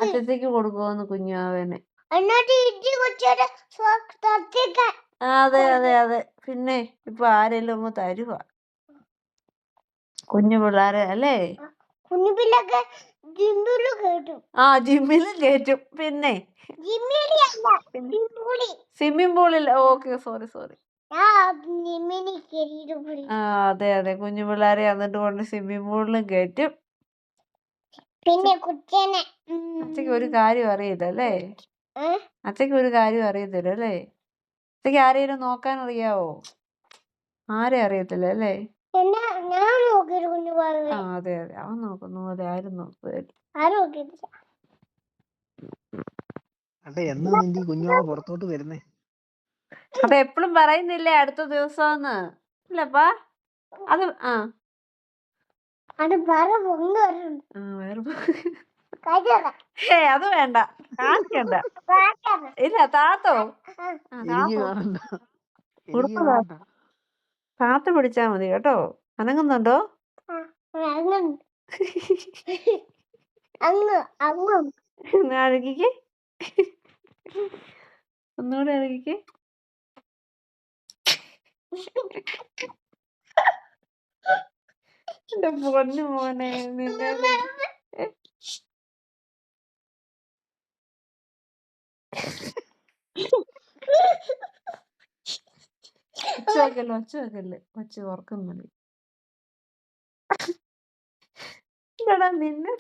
അച്ഛത്തേക്ക് കൊടുക്കുമെന്ന് കുഞ്ഞാവനെ. അതെ അതെ അതെ. പിന്നെ ഇപ്പൊ ആരെങ്കിലും ഒന്ന് തരുക കുഞ്ഞു പിള്ളേരെ അല്ലേ? ജിമ്മിലും കേറ്റും. പിന്നെ സ്വിമ്മിംഗ് പൂളിൽ. Okay, sorry. അതെ അതെ, കുഞ്ഞു പിള്ളേരെ എന്നിട്ട് കൊണ്ട് സ്വിമ്മിംഗ് പൂളിലും കേറ്റും. പിന്നെ അച്ഛക്ക് ഒരു കാര്യം അറിയില്ല അല്ലേ? അച്ഛക്ക് ഒരു കാര്യം അറിയത്തില്ല അല്ലേ? അച്ഛക്ക് ആരെയും നോക്കാൻ അറിയാവോ? ആരെ അറിയത്തില്ല അല്ലേ? അതെ അതെ, അവൻ നോക്കുന്ന പോലെ ആരും നോക്കുമായിരുന്നു. എന്നാ നിന്റെ കുഞ്ഞോളെ പുറത്തോട്ട് വരുന്നേ? അത് എപ്പോഴും പറയുന്നില്ലേ അടുത്ത ദിവസമെന്ന്? ഇല്ലപ്പാ അത് അത് വേണ്ട, കാണിക്കണ്ട. ഇല്ല താത്തോ, എനിക്ക് കാണണ്ട, എനിക്ക് കാണണ്ട. താത്ത പിടിച്ചാ മതി കേട്ടോ. അനങ്ങുന്നുണ്ടോ? അഴകിക്ക് ഒന്നുകൂടെ അഴകിക്ക്. എന്റെ പൊന്നു മോനെ, നിന്നെ ഒച്ച ഓർക്കുന്നില്ല. നിന്നെ